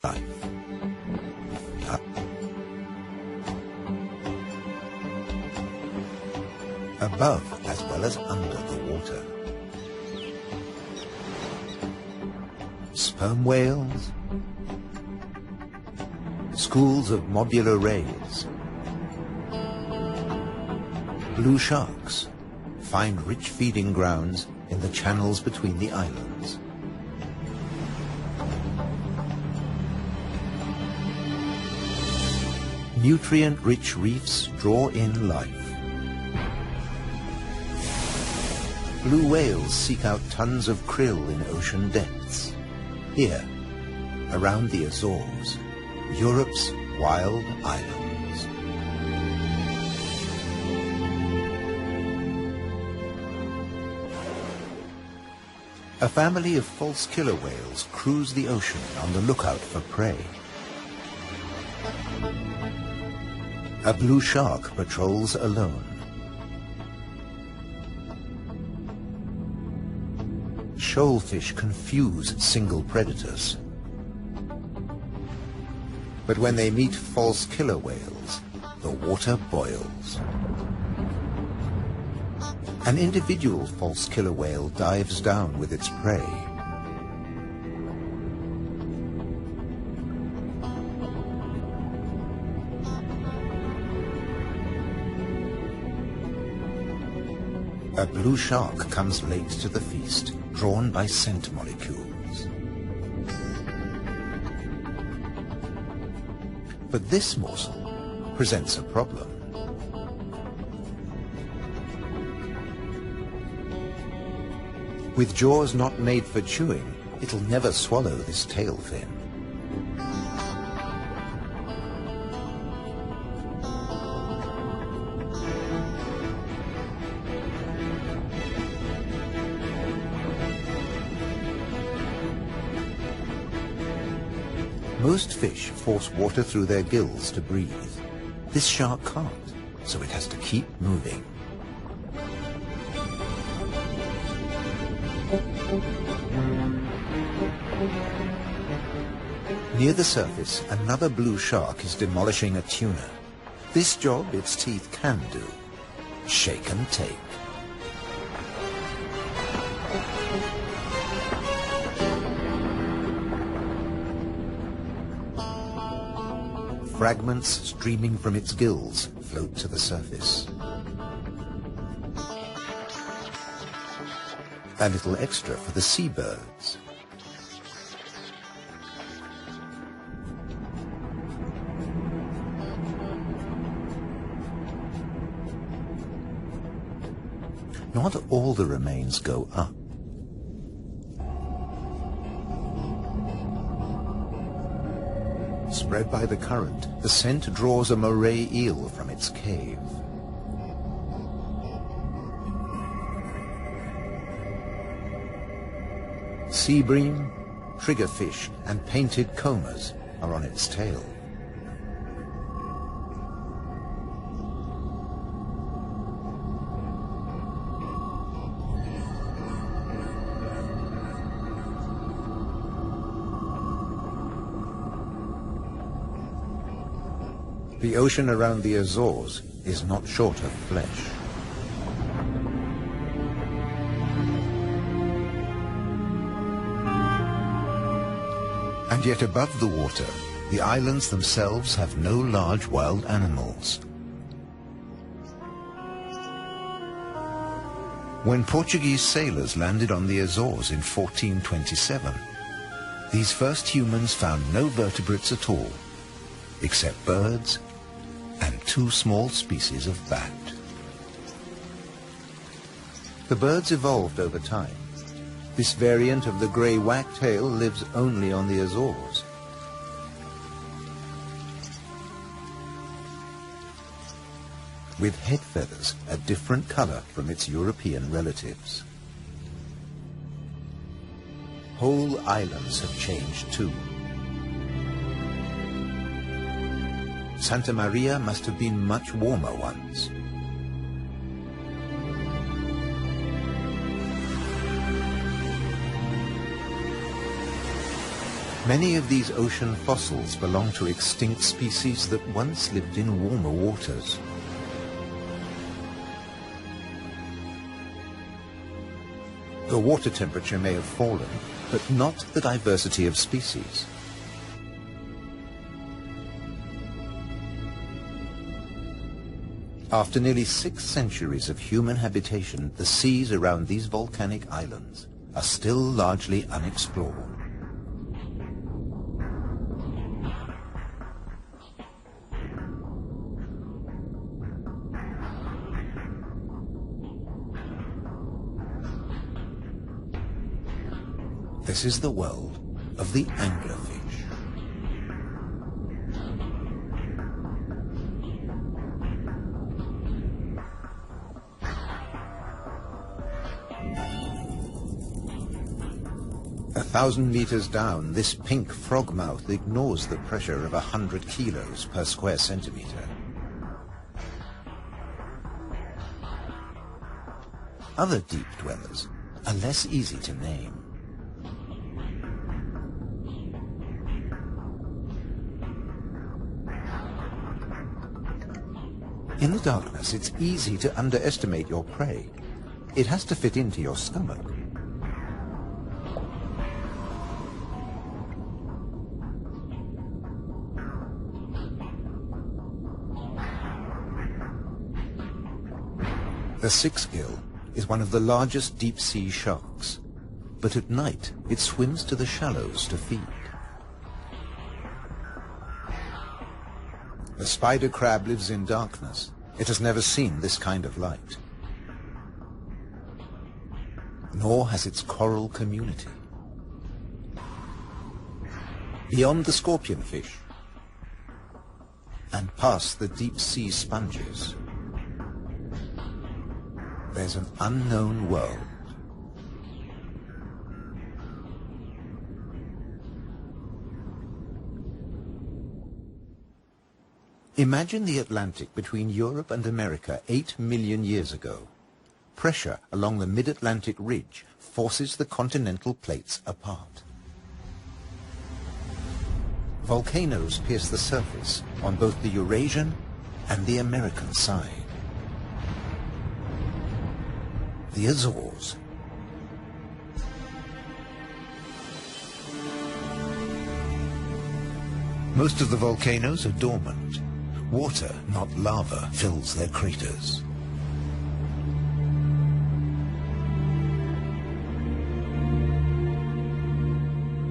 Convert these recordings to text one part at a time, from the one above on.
life. Above as well as under the water. Sperm whales, schools of mobular rays, blue sharks find rich feeding grounds in the channels between the islands. Nutrient-rich reefs draw in life. Blue whales seek out tons of krill in ocean depths. Here, around the Azores, Europe's wild islands. A family of false killer whales cruise the ocean on the lookout for prey. A blue shark patrols alone. Shoalfish confuse single predators. But when they meet false killer whales, the water boils. An individual false killer whale dives down with its prey. A blue shark comes late to the feast, drawn by scent molecules. But this morsel presents a problem. With jaws not made for chewing, it'll never swallow this tail fin. Most fish force water through their gills to breathe. This shark can't, so it has to keep moving. Near the surface, another blue shark is demolishing a tuna. This job its teeth can do. Shake and take. Fragments streaming from its gills float to the surface. A little extra for the seabirds. Not all the remains go up. Spread by the current, the scent draws a moray eel from its cave. Sea bream, triggerfish, and painted combers are on its tail. The ocean around the Azores is not short of flesh. And yet above the water, the islands themselves have no large wild animals. When Portuguese sailors landed on the Azores in 1427, these first humans found no vertebrates at all, except birds and two small species of bat. The birds evolved over time. This variant of the grey wagtail lives only on the Azores. With head feathers a different color from its European relatives. Whole islands have changed too. Santa Maria must have been much warmer once. Many of these ocean fossils belong to extinct species that once lived in warmer waters. The water temperature may have fallen, but not the diversity of species. After nearly 6 centuries of human habitation, the seas around these volcanic islands are still largely unexplored. This is the world of the anglerfish. A 1,000 meters down, this pink frogmouth ignores the pressure of 100 kilos per square centimeter. Other deep dwellers are less easy to name. In the darkness, it's easy to underestimate your prey. It has to fit into your stomach. The sixgill is one of the largest deep-sea sharks, but at night it swims to the shallows to feed. The spider crab lives in darkness. It has never seen this kind of light. Nor has its coral community. Beyond the scorpionfish and past the deep-sea sponges, there's an unknown world. Imagine the Atlantic between Europe and America 8 million years ago. Pressure along the mid-Atlantic ridge forces the continental plates apart. Volcanoes pierce the surface on both the Eurasian and the American side. The Azores. Most of the volcanoes are dormant. Water, not lava, fills their craters.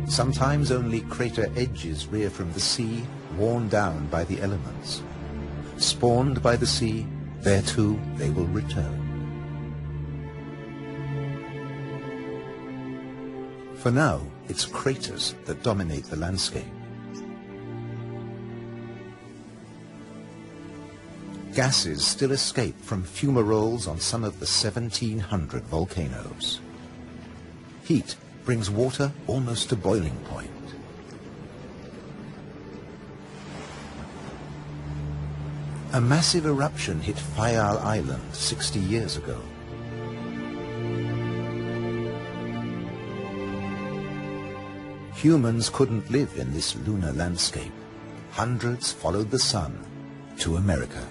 Sometimes only crater edges rear from the sea, worn down by the elements. Spawned by the sea, there too they will return. For now, it's craters that dominate the landscape. Gases still escape from fumaroles on some of the 1,700 volcanoes. Heat brings water almost to boiling point. A massive eruption hit Fayal Island 60 years ago. Humans couldn't live in this lunar landscape. Hundreds followed the sun to America.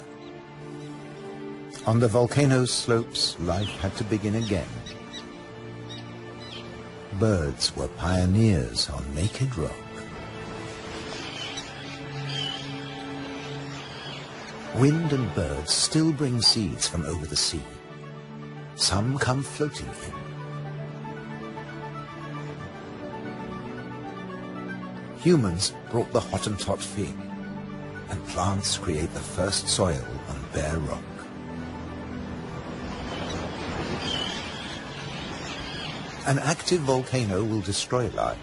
On the volcano's slopes, life had to begin again. Birds were pioneers on naked rock. Wind and birds still bring seeds from over the sea. Some come floating in. Humans brought the Hottentot fig, and plants create the first soil on bare rock. An active volcano will destroy life.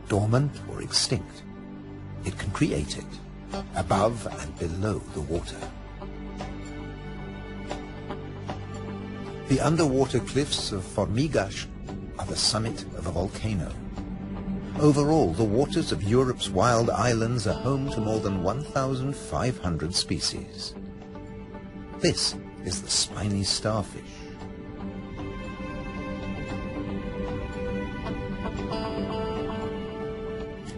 Dormant or extinct, it can create it, above and below the water. The underwater cliffs of Formigas are the summit of a volcano. Overall, the waters of Europe's wild islands are home to more than 1,500 species. This is the spiny starfish.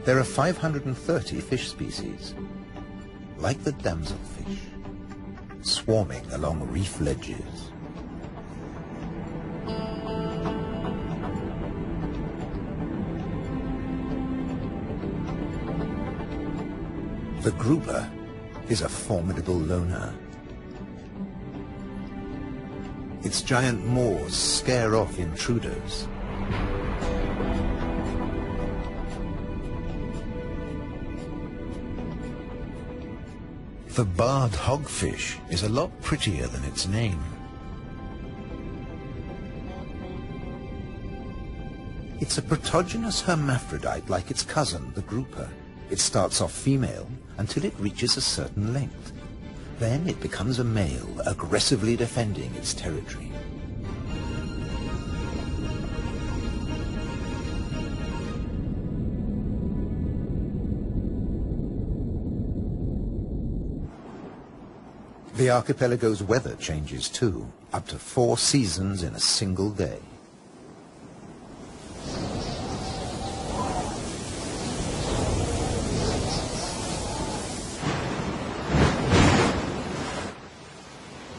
There are 530 fish species, like the damselfish, swarming along reef ledges. The grouper is a formidable loner. Its giant maws scare off intruders. The barred hogfish is a lot prettier than its name. It's a protogynous hermaphrodite like its cousin, the grouper. It starts off female until it reaches a certain length. Then it becomes a male, aggressively defending its territory. The archipelago's weather changes too, up to 4 seasons in a single day.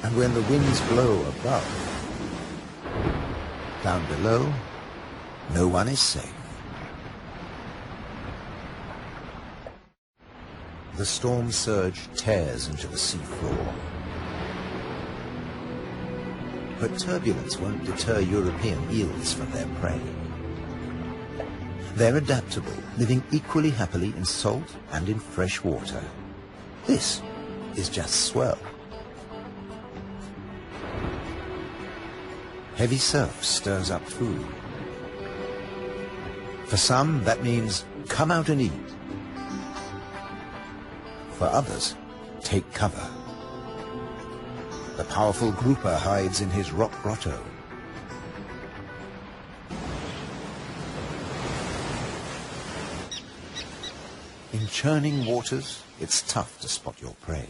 And when the winds blow above, down below, no one is safe. The storm surge tears into the seafloor. But turbulence won't deter European eels from their prey. They're adaptable, living equally happily in salt and in fresh water. This is just swell. Heavy surf stirs up food. For some, that means come out and eat. For others, take cover. The powerful grouper hides in his rock grotto. In churning waters, it's tough to spot your prey.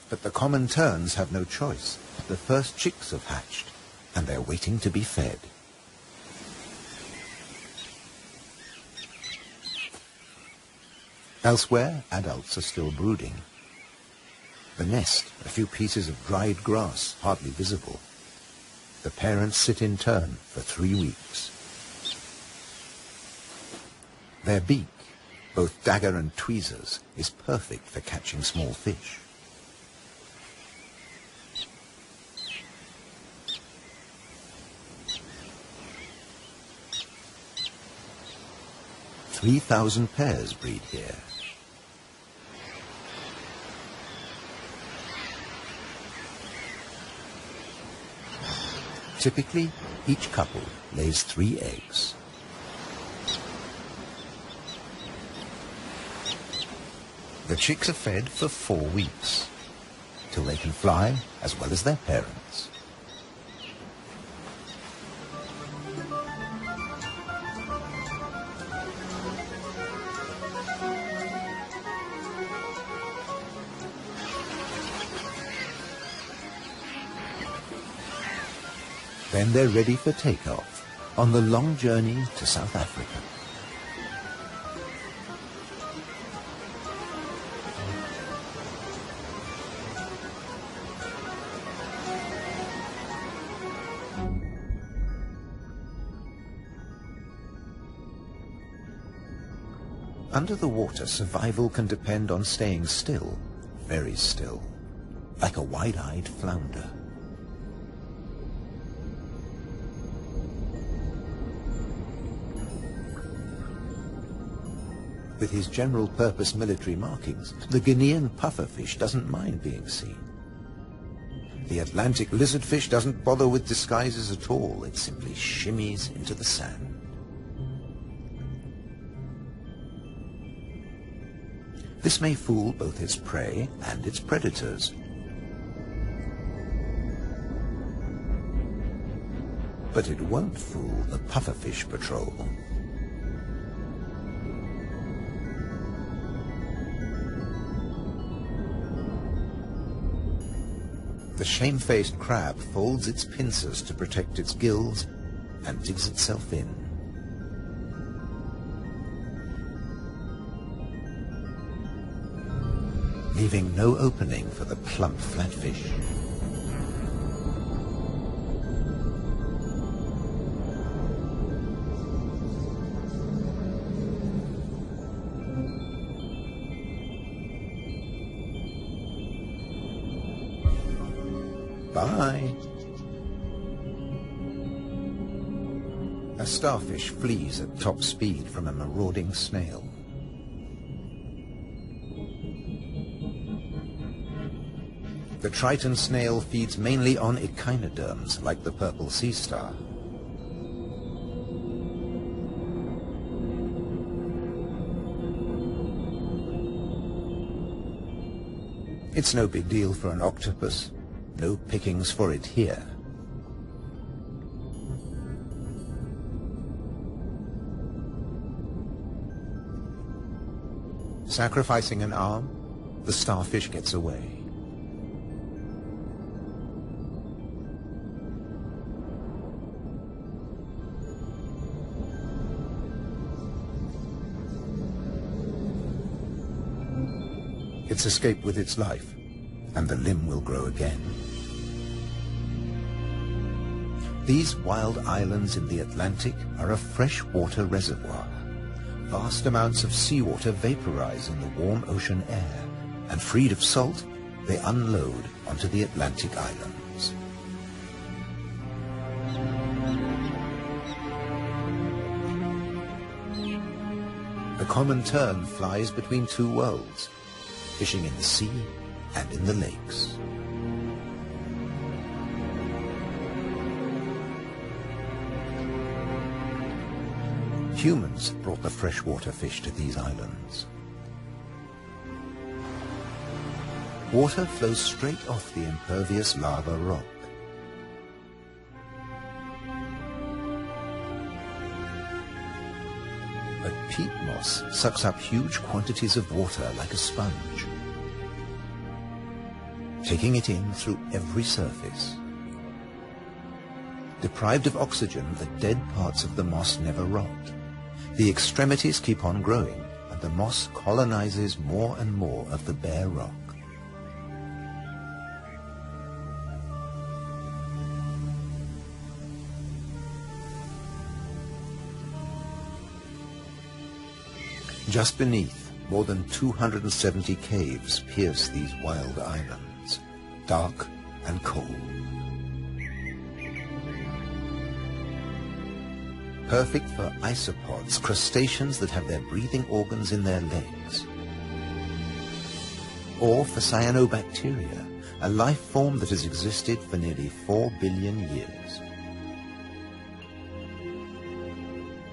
But the common terns have no choice. The first chicks have hatched, and they're waiting to be fed. Elsewhere, adults are still brooding. The nest, a few pieces of dried grass, hardly visible. The parents sit in turn for 3 weeks. Their beak, both dagger and tweezers, is perfect for catching small fish. "3,000 pairs breed here. Typically, each couple lays 3 eggs. The chicks are fed for 4 weeks, till they can fly as well as their parents. Then they're ready for takeoff on the long journey to South Africa. Under the water, survival can depend on staying still, very still, like a wide-eyed flounder. With his general-purpose military markings, the Guinean pufferfish doesn't mind being seen. The Atlantic lizardfish doesn't bother with disguises at all. It simply shimmies into the sand. This may fool both its prey and its predators. But it won't fool the pufferfish patrol. The shamefaced crab folds its pincers to protect its gills and digs itself in. leaving no opening for the plump flatfish. Bye. A starfish flees at top speed from a marauding snail. The Triton snail feeds mainly on echinoderms like the purple sea star. It's no big deal for an octopus. No pickings for it here. Sacrificing an arm, the starfish gets away. It's escaped with its life, and the limb will grow again. These wild islands in the Atlantic are a freshwater reservoir. Vast amounts of seawater vaporize in the warm ocean air, and freed of salt, they unload onto the Atlantic islands. The common tern flies between two worlds, fishing in the sea and in the lakes. Humans brought the freshwater fish to these islands. Water flows straight off the impervious lava rock. But peat moss sucks up huge quantities of water like a sponge, taking it in through every surface. Deprived of oxygen, the dead parts of the moss never rot. The extremities keep on growing, and the moss colonizes more and more of the bare rock. Just beneath, more than 270 caves pierce these wild islands, dark and cold. Perfect for isopods, crustaceans that have their breathing organs in their legs. Or for cyanobacteria, a life form that has existed for nearly 4 billion years.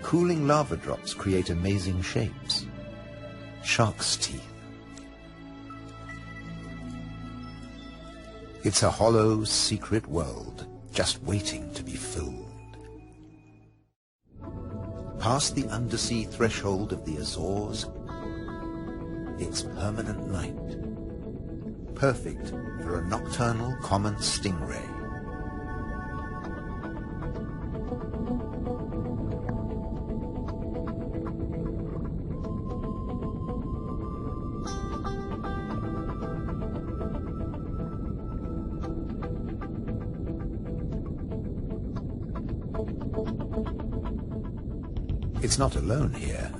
Cooling lava drops create amazing shapes. Shark's teeth. It's a hollow, secret world, just waiting to be filled. Past the undersea threshold of the Azores, it's permanent night. Perfect for a nocturnal common stingray. It's not alone here.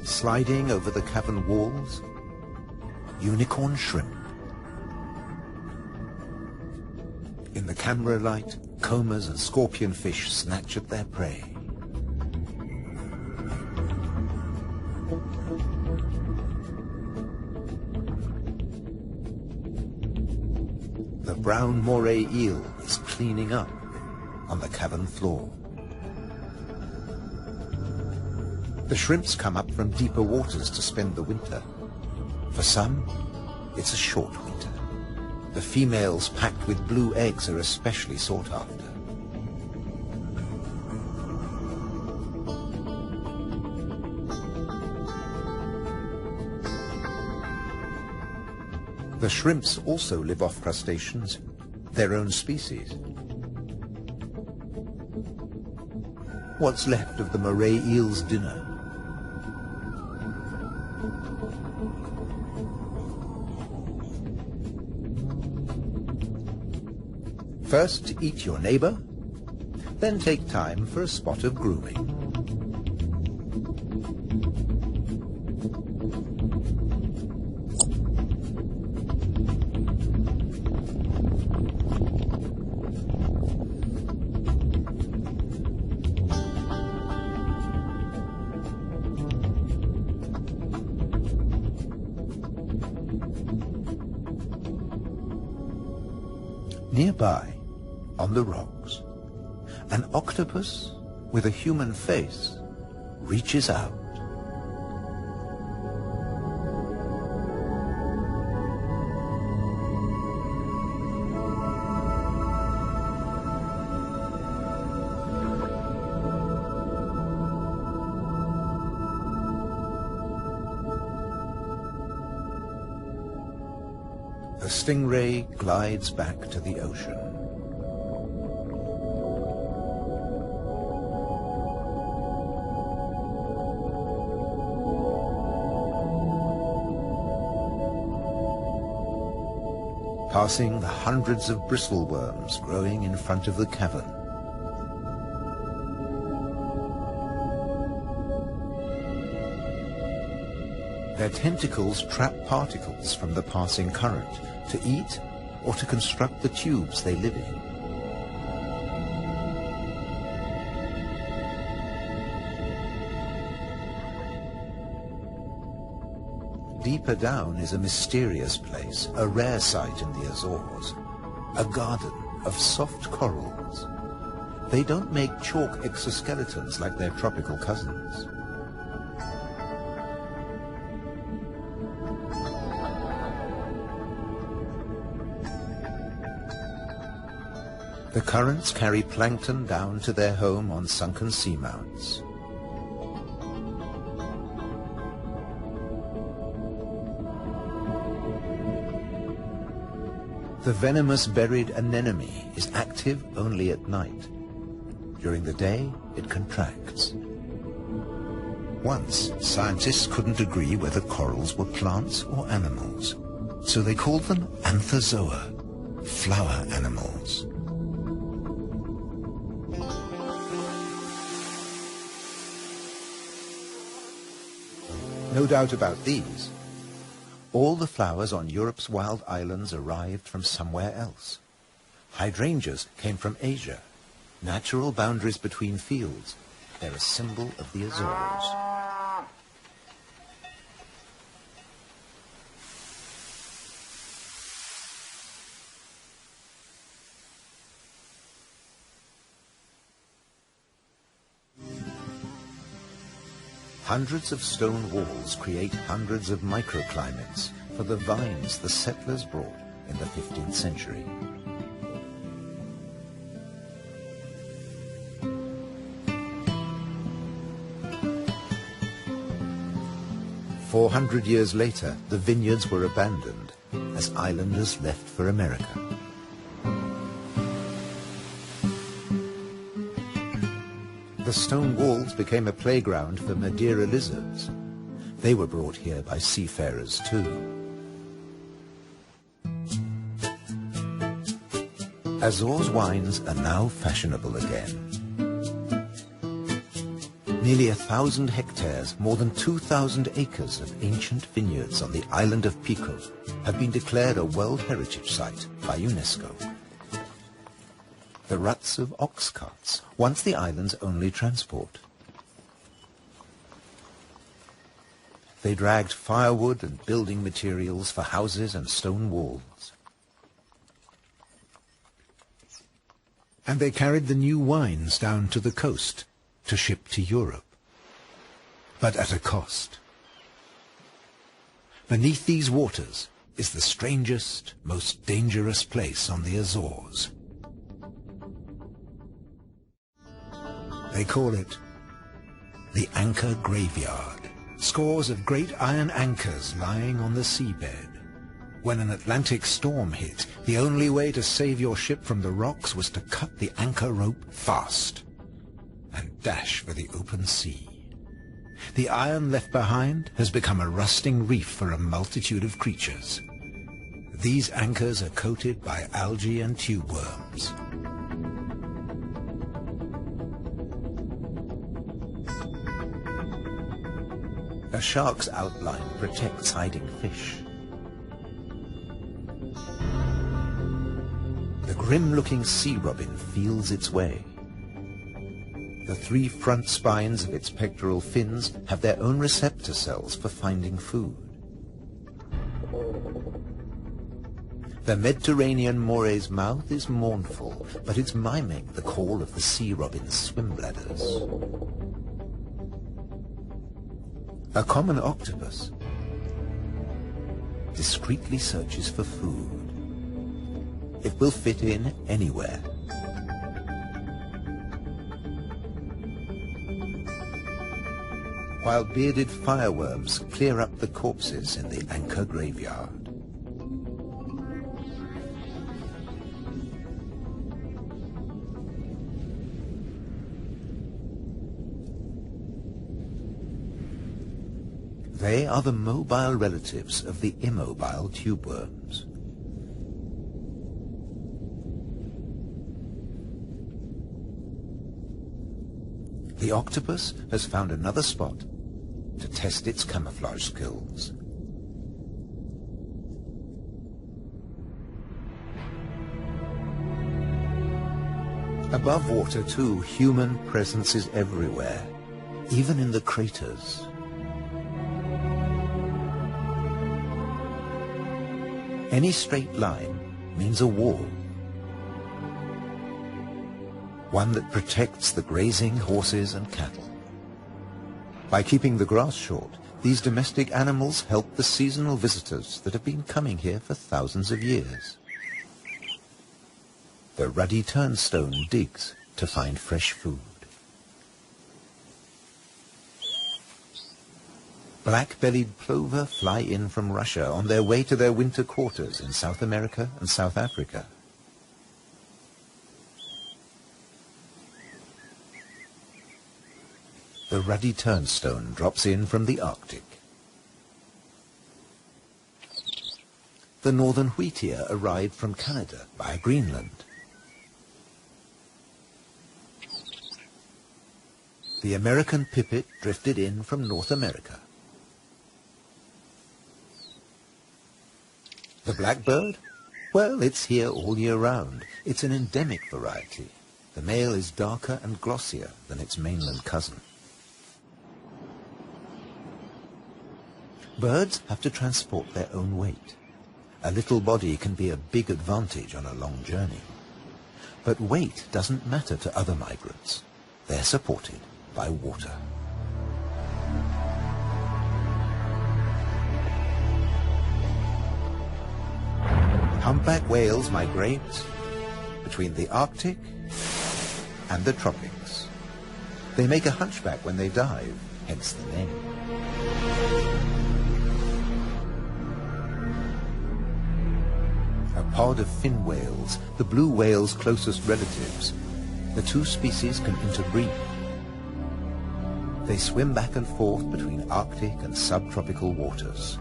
Sliding over the cavern walls, unicorn shrimp. In the camera light, combers and scorpionfish snatch at their prey. The brown moray eel is cleaning up on the cavern floor. The shrimps come up from deeper waters to spend the winter. For some, it's a short winter. The females packed with blue eggs are especially sought after. The shrimps also live off crustaceans, their own species. What's left of the moray eel's dinner? First, eat your neighbor, then take time for a spot of grooming. Nearby, on the rocks, an octopus with a human face reaches out. The stingray glides back to the ocean. Passing the hundreds of bristleworms growing in front of the cavern. Their tentacles trap particles from the passing current to eat or to construct the tubes they live in. Deeper down is a mysterious place, a rare sight in the Azores, a garden of soft corals. They don't make chalk exoskeletons like their tropical cousins. The currents carry plankton down to their home on sunken seamounts. The venomous buried anemone is active only at night. During the day, it contracts. Once, scientists couldn't agree whether corals were plants or animals, so they called them anthozoa, flower animals. No doubt about these. All the flowers on Europe's wild islands arrived from somewhere else. Hydrangeas came from Asia. Natural boundaries between fields. They're a symbol of the Azores. Hundreds of stone walls create hundreds of microclimates for the vines the settlers brought in the 15th century. "400 years later, the vineyards were abandoned as islanders left for America. The stone walls became a playground for Madeira lizards. They were brought here by seafarers too. Azores wines are now fashionable again. Nearly 1,000 hectares, more than 2,000 acres of ancient vineyards on the island of Pico have been declared a World Heritage Site by UNESCO. The ruts of ox carts, once the island's only transport. They dragged firewood and building materials for houses and stone walls. And they carried the new wines down to the coast to ship to Europe, but at a cost. Beneath these waters is the strangest, most dangerous place on the Azores. They call it the Anchor Graveyard. Scores of great iron anchors lying on the seabed. When an Atlantic storm hit, the only way to save your ship from the rocks was to cut the anchor rope fast and dash for the open sea. The iron left behind has become a rusting reef for a multitude of creatures. These anchors are coated by algae and tube worms. A shark's outline protects hiding fish. The grim-looking sea robin feels its way. The 3 front spines of its pectoral fins have their own receptor cells for finding food. The Mediterranean moray's mouth is mournful, but it's miming the call of the sea robin's swim bladders. A common octopus discreetly searches for food. It will fit in anywhere. While bearded fireworms clear up the corpses in the anchor graveyard. They are the mobile relatives of the immobile tube worms. The octopus has found another spot to test its camouflage skills. Above water, too, human presence is everywhere, even in the craters. Any straight line means a wall, one that protects the grazing horses and cattle. By keeping the grass short, these domestic animals help the seasonal visitors that have been coming here for thousands of years. The ruddy turnstone digs to find fresh food. Black-bellied plover fly in from Russia on their way to their winter quarters in South America and South Africa. The ruddy turnstone drops in from the Arctic. The northern wheatear arrived from Canada via Greenland. The American pipit drifted in from North America. The blackbird? Well, it's here all year round. It's an endemic variety. The male is darker and glossier than its mainland cousin. Birds have to transport their own weight. A little body can be a big advantage on a long journey. But weight doesn't matter to other migrants. They're supported by water. Humpback whales migrate between the Arctic and the tropics. They make a hunchback when they dive, hence the name. A pod of fin whales, the blue whale's closest relatives. The 2 species can interbreed. They swim back and forth between Arctic and subtropical waters.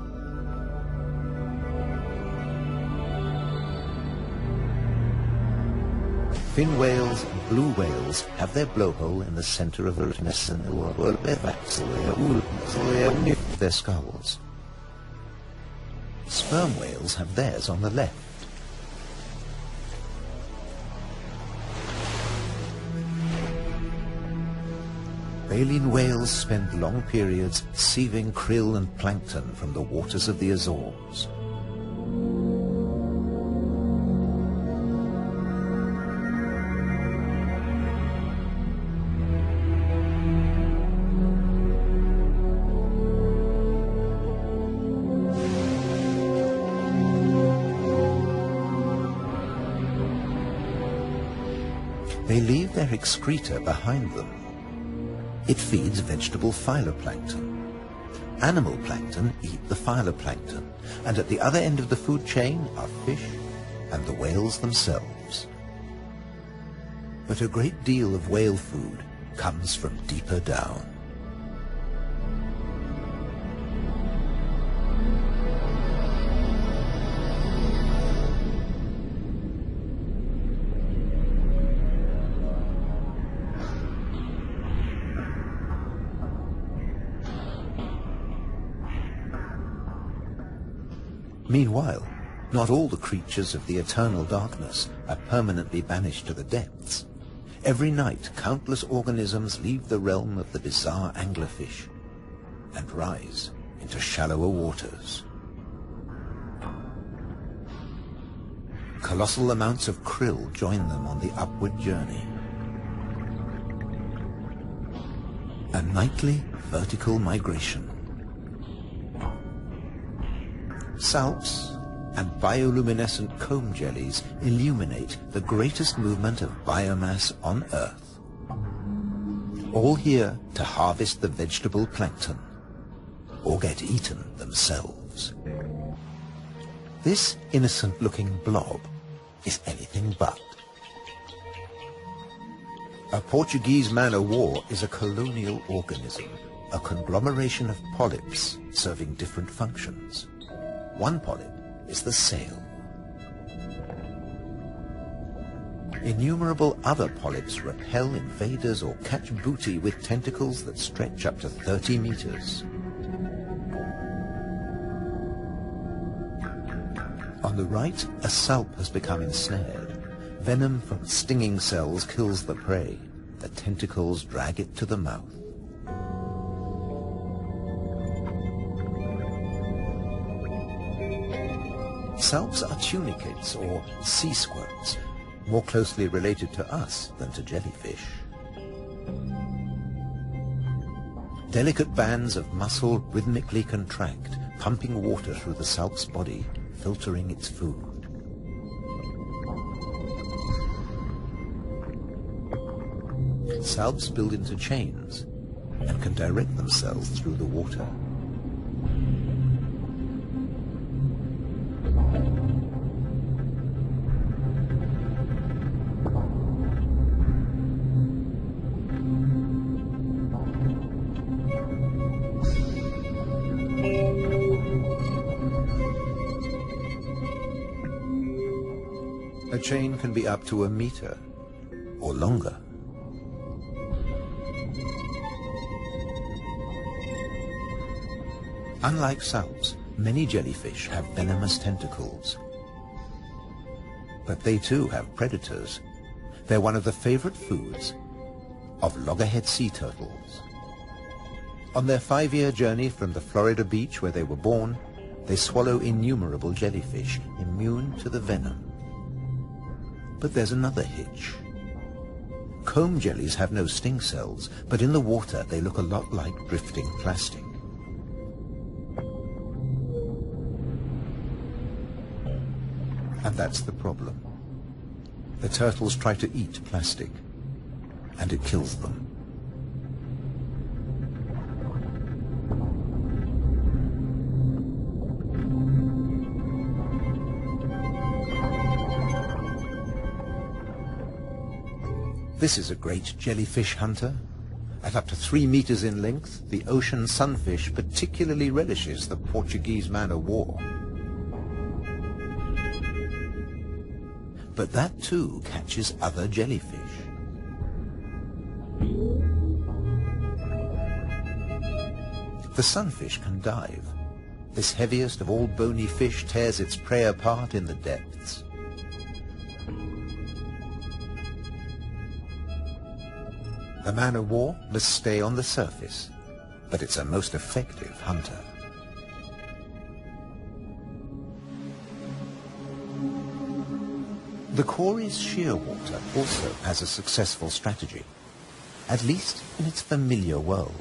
Fin whales and blue whales have their blowhole in the center of their skulls. Sperm whales have theirs on the left. Baleen whales spend long periods sieving krill and plankton from the waters of the Azores. They leave their excreta behind them. It feeds vegetable phytoplankton. Animal plankton eat the phytoplankton, and at the other end of the food chain are fish and the whales themselves. But a great deal of whale food comes from deeper down. Meanwhile, not all the creatures of the eternal darkness are permanently banished to the depths. Every night, countless organisms leave the realm of the bizarre anglerfish and rise into shallower waters. Colossal amounts of krill join them on the upward journey. A nightly vertical migration. Salps and bioluminescent comb jellies illuminate the greatest movement of biomass on Earth. All here to harvest the vegetable plankton, or get eaten themselves. This innocent-looking blob is anything but. A Portuguese man-o'-war is a colonial organism, a conglomeration of polyps serving different functions. One polyp is the sail. Innumerable other polyps repel invaders or catch booty with tentacles that stretch up to 30 meters. On the right, a salp has become ensnared. Venom from stinging cells kills the prey. The tentacles drag it to the mouth. Salps are tunicates, or sea squirts, more closely related to us than to jellyfish. Delicate bands of muscle rhythmically contract, pumping water through the salp's body, filtering its food. Salps build into chains and can direct themselves through the water. A chain can be up to a meter or longer. Unlike salps, many jellyfish have venomous tentacles. But they too have predators. They're one of the favorite foods of loggerhead sea turtles. On their 5-year journey from the Florida beach where they were born, they swallow innumerable jellyfish, immune to the venom. But there's another hitch. Comb jellies have no sting cells, but in the water they look a lot like drifting plastic. And that's the problem. The turtles try to eat plastic, and it kills them. This is a great jellyfish hunter. At up to 3 meters in length, the ocean sunfish particularly relishes the Portuguese man-o'-war. But that too catches other jellyfish. The sunfish can dive. This heaviest of all bony fish tears its prey apart in the depths. The man-o'-war must stay on the surface, but it's a most effective hunter. The Cory's shearwater also has a successful strategy, at least in its familiar world.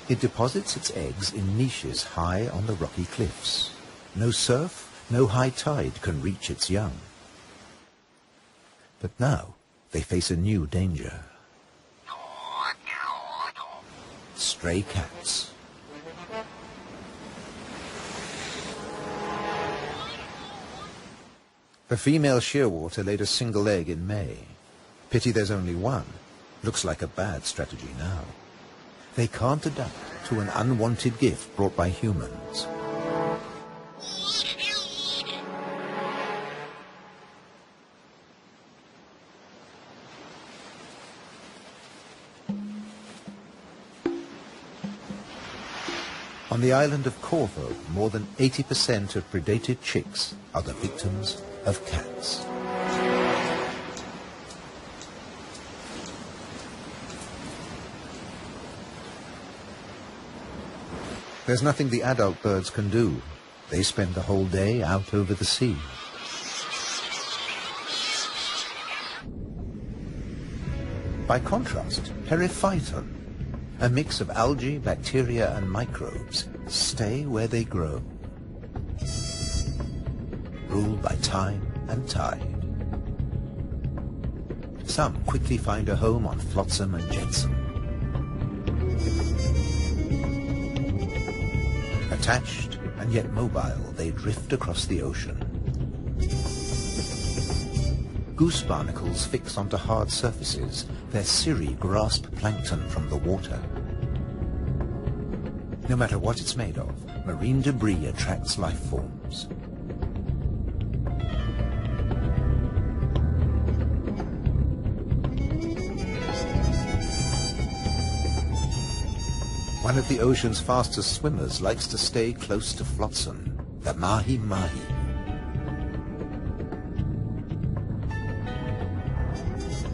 It deposits its eggs in niches high on the rocky cliffs. No surf, no high tide can reach its young. But now they face a new danger. Stray cats. The female shearwater laid a single egg in May. Pity there's only one. Looks like a bad strategy now. They can't adapt to an unwanted gift brought by humans. On the island of Corvo, more than 80% of predated chicks are the victims of cats. There's nothing the adult birds can do. They spend the whole day out over the sea. By contrast, Periphyton, a mix of algae, bacteria and microbes, stay where they grow, ruled by time and tide. Some quickly find a home on flotsam and jetsam. Attached and yet mobile, they drift across the ocean. Goose barnacles fix onto hard surfaces. Their cirri grasp plankton from the water. No matter what it's made of, marine debris attracts life forms. One of the ocean's fastest swimmers likes to stay close to flotsam, the mahi-mahi.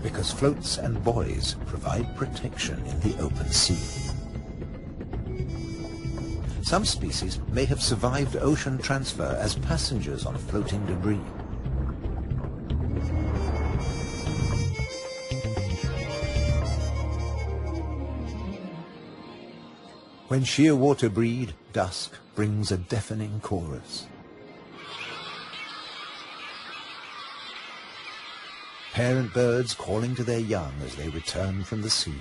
Because floats and buoys provide protection in the open sea. Some species may have survived ocean transfer as passengers on floating debris. When shearwater breed, dusk brings a deafening chorus. Parent birds calling to their young as they return from the sea.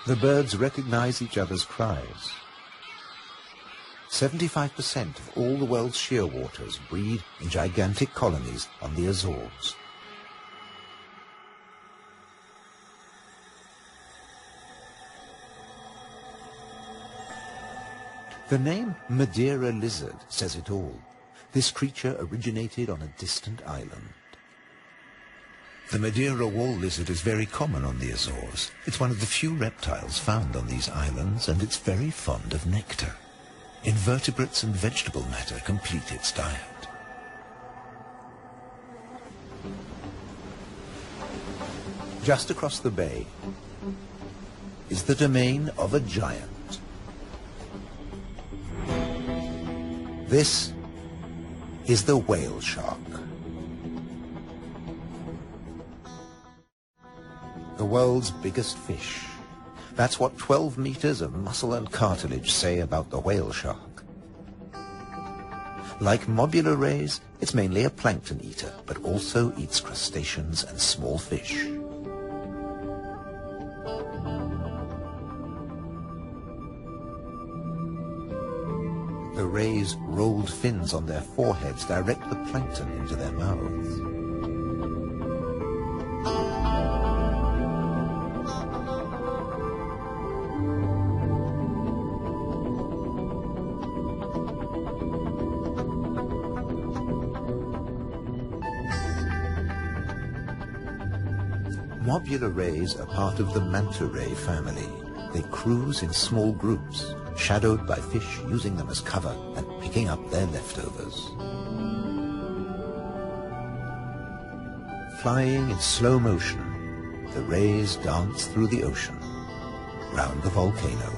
The birds recognize each other's cries. 75% of all the world's shearwaters breed in gigantic colonies on the Azores. The name Madeira lizard says it all. This creature originated on a distant island. The Madeira wall lizard is very common on the Azores. It's one of the few reptiles found on these islands, and it's very fond of nectar. Invertebrates and vegetable matter complete its diet. Just across the bay is the domain of a giant. This is the whale shark. The world's biggest fish. That's what 12 meters of muscle and cartilage say about the whale shark. Like Mobula rays, it's mainly a plankton eater, but also eats crustaceans and small fish. The rays' rolled fins on their foreheads direct the plankton into their mouths. Mobula rays are part of the manta ray family. They cruise in small groups, shadowed by fish using them as cover and picking up their leftovers. Flying in slow motion, the rays dance through the ocean, round the volcanoes.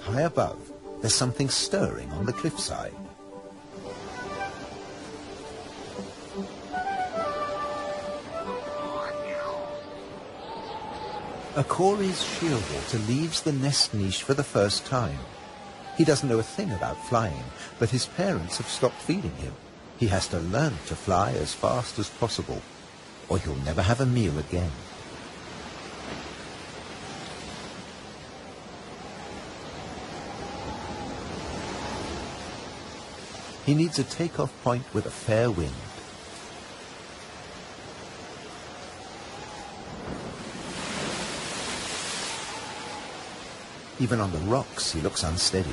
High above, there's something stirring on the cliffside. A Cory's shearwater leaves the nest niche for the first time. He doesn't know a thing about flying, but his parents have stopped feeding him. He has to learn to fly as fast as possible, or he'll never have a meal again. He needs a takeoff point with a fair wind. Even on the rocks, he looks unsteady.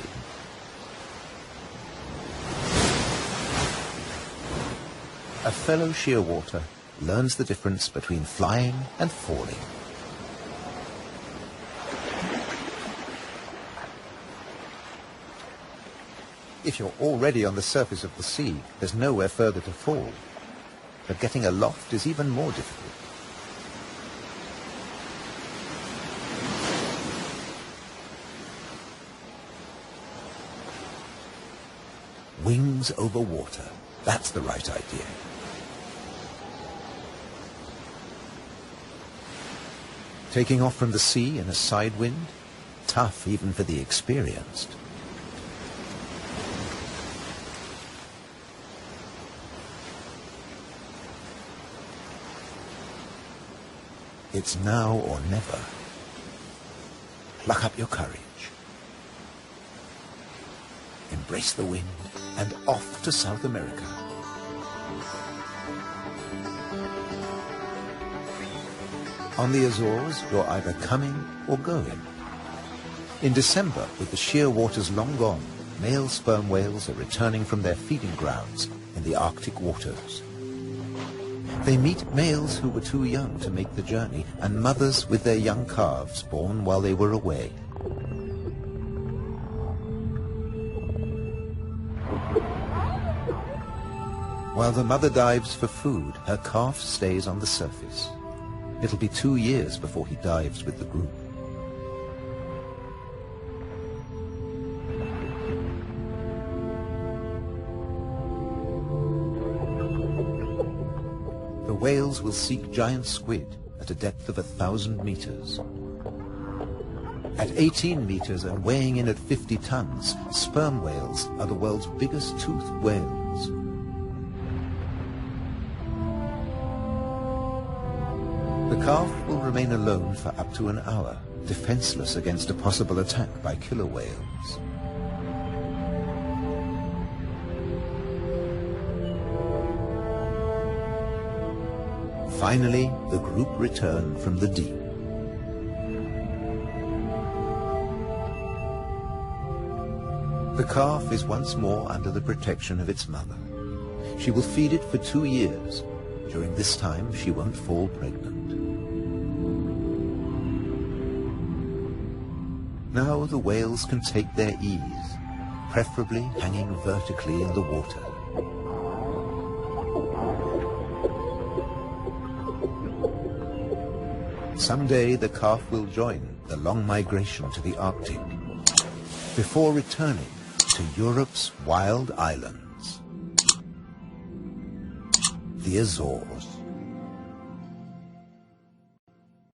A fellow shearwater learns the difference between flying and falling. If you're already on the surface of the sea, there's nowhere further to fall. But getting aloft is even more difficult. Wings over water. That's the right idea. Taking off from the sea in a side wind? Tough even for the experienced. It's now or never. Pluck up your courage. Embrace the wind and off to South America. On the Azores, you're either coming or going. In December, with the sheer waters long gone, male sperm whales are returning from their feeding grounds in the Arctic waters. They meet males who were too young to make the journey, and mothers with their young calves born while they were away. While the mother dives for food, her calf stays on the surface. It'll be 2 years before he dives with the group. The whales will seek giant squid at a depth of 1,000 meters. At 18 meters and weighing in at 50 tons, sperm whales are the world's biggest toothed whales. The calf will remain alone for up to an hour, defenseless against a possible attack by killer whales. Finally, the group return from the deep. The calf is once more under the protection of its mother. She will feed it for 2 years. During this time, she won't fall pregnant. Now the whales can take their ease, preferably hanging vertically in the water. Someday the calf will join the long migration to the Arctic, before returning to Europe's wild islands, the Azores.